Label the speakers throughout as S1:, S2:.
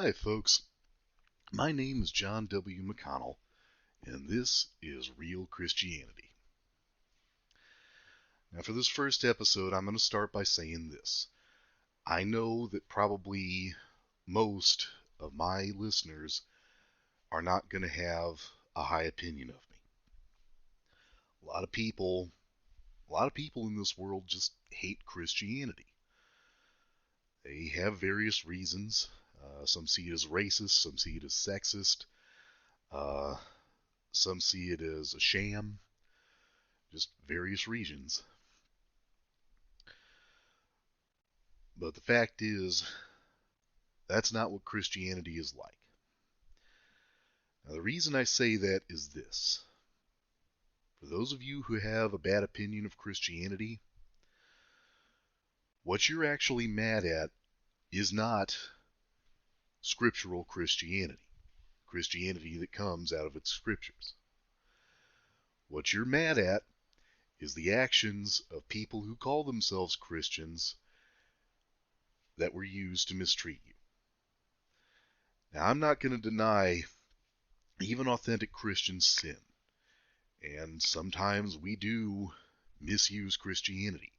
S1: Hi, folks. My name is John W. McConnell, and this is Real Christianity. Now, for this first episode, I'm going to start by saying this. I know that probably most of my listeners are not going to have a high opinion of me. A lot of people, in this world just hate Christianity. They have various reasons. Some see it as racist, some see it as sexist. Some see it as a sham, just various reasons. But the fact is, that's not what Christianity is like. Now, the reason I say that is this. For those of you who have a bad opinion of Christianity, what you're actually mad at is not scriptural Christianity, Christianity that comes out of its scriptures. What you're mad at is the actions of people who call themselves Christians that were used to mistreat you. Now, I'm not going to deny even authentic Christians sin, and sometimes we do misuse Christianity.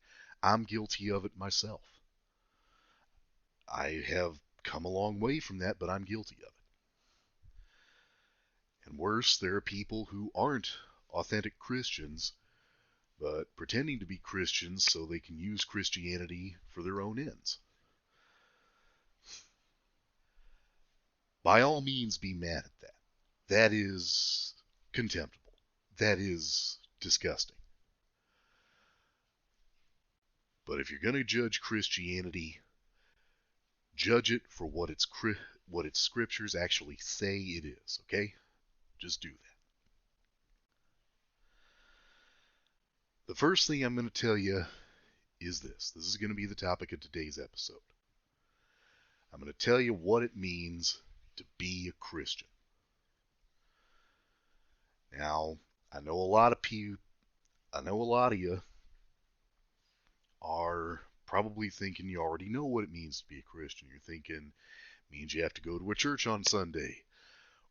S1: I'm guilty of it myself. I have come a long way from that, but I'm guilty of it. And worse, there are people who aren't authentic Christians, but pretending to be Christians so they can use Christianity for their own ends. By all means, be mad at that. That is contemptible. That is disgusting. But if you're going to judge Christianity, judge it for what its scriptures actually say it is, okay? Just do that. The first thing I'm going to tell you is this. This is going to be the topic of today's episode. I'm going to tell you what it means to be a Christian. Now, I know a lot of you are probably thinking you already know what it means to be a Christian. You're thinking it means you have to go to a church on Sunday,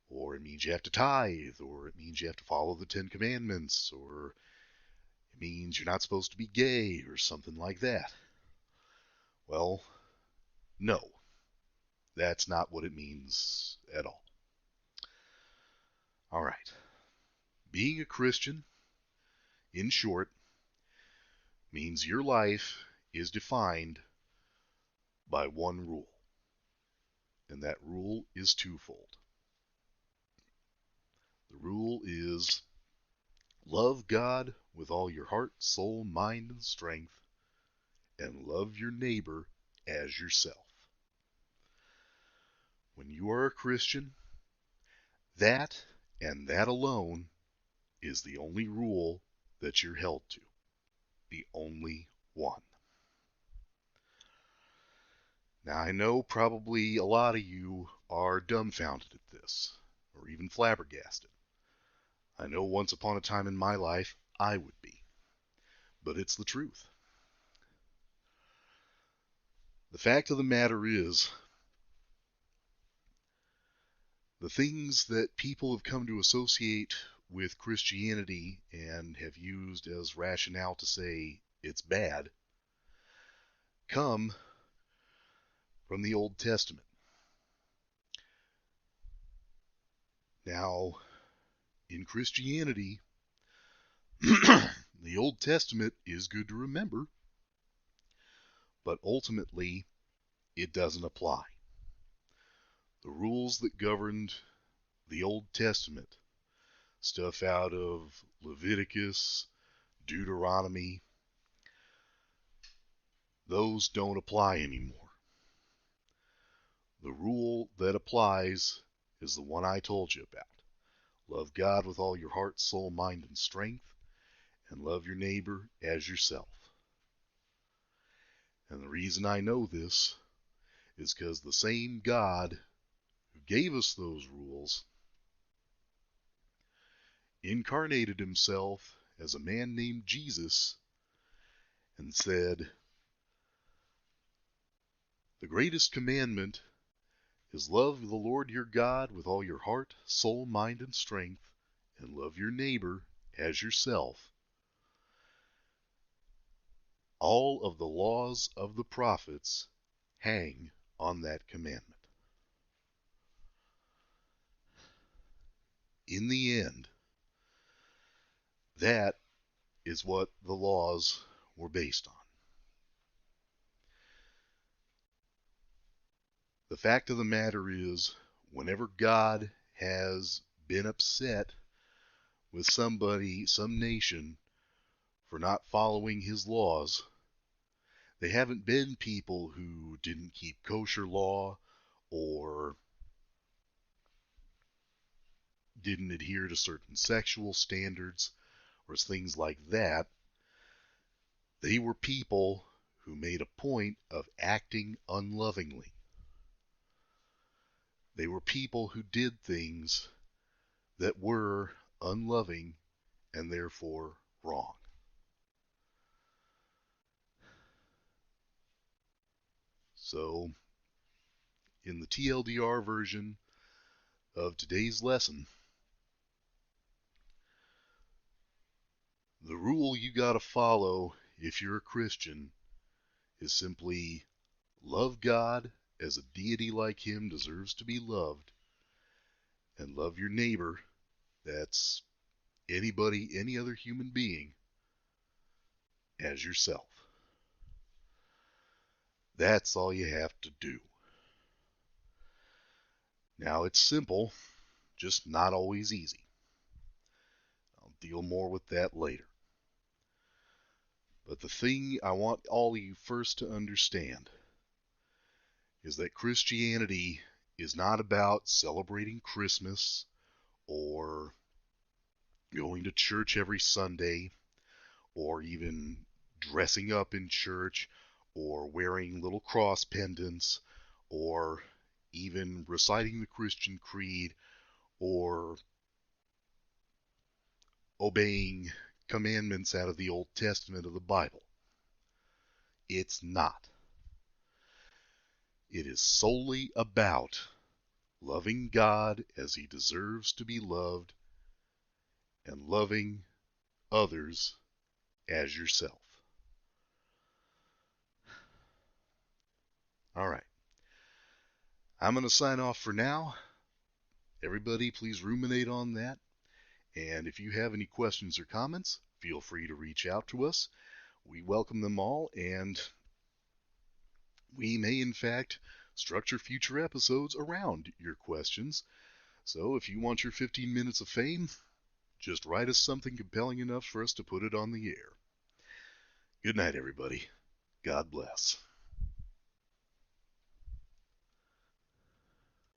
S1: or it means you have to tithe, or it means you have to follow the Ten Commandments, or it means you're not supposed to be gay, or something like that. Well, no. That's not what it means at all. All right. Being a Christian, in short, means your life is defined by one rule. And that rule is twofold. The rule is love God with all your heart, soul, mind, and strength, and love your neighbor as yourself. When you are a Christian, that and that alone is the only rule that you're held to. The only one. Now, I know probably a lot of you are dumbfounded at this, or even flabbergasted. I know once upon a time in my life I would be, but it's the truth. The fact of the matter is, the things that people have come to associate with Christianity and have used as rationale to say it's bad come from the Old Testament. Now, in Christianity, the Old Testament is good to remember, but ultimately it doesn't apply. The rules that governed the Old Testament, stuff out of Leviticus, Deuteronomy, those don't apply anymore. The rule that applies is the one I told you about. Love God with all your heart, soul, mind, and strength, and love your neighbor as yourself. And the reason I know this is because the same God who gave us those rules incarnated himself as a man named Jesus and said, the greatest commandment is love the Lord your God with all your heart, soul, mind, and strength, and love your neighbor as yourself. All of the laws of the prophets hang on that commandment. In the end, that is what the laws were based on. The fact of the matter is, whenever God has been upset with somebody, some nation, for not following his laws, they haven't been people who didn't keep kosher law or didn't adhere to certain sexual standards or things like that. They were people who made a point of acting unlovingly. They were people who did things that were unloving and therefore wrong. So, in the TLDR version of today's lesson, the rule you gotta follow if you're a Christian is simply love God as a deity like him deserves to be loved, and love your neighbor, that's anybody, any other human being, as yourself. That's all you have to do. Now, it's simple, just not always easy. I'll deal more with that later. But the thing I want all of you first to understand is that Christianity is not about celebrating Christmas or going to church every Sunday or even dressing up in church or wearing little cross pendants or even reciting the Christian creed or obeying commandments out of the Old Testament of the Bible. It's not. It is solely about loving God as he deserves to be loved and loving others as yourself. All right. I'm going to sign off for now. Everybody, please ruminate on that. And if you have any questions or comments, feel free to reach out to us. We welcome them all, and we may, in fact, structure future episodes around your questions. So if you want your 15 minutes of fame, just write us something compelling enough for us to put it on the air. Good night, everybody. God bless.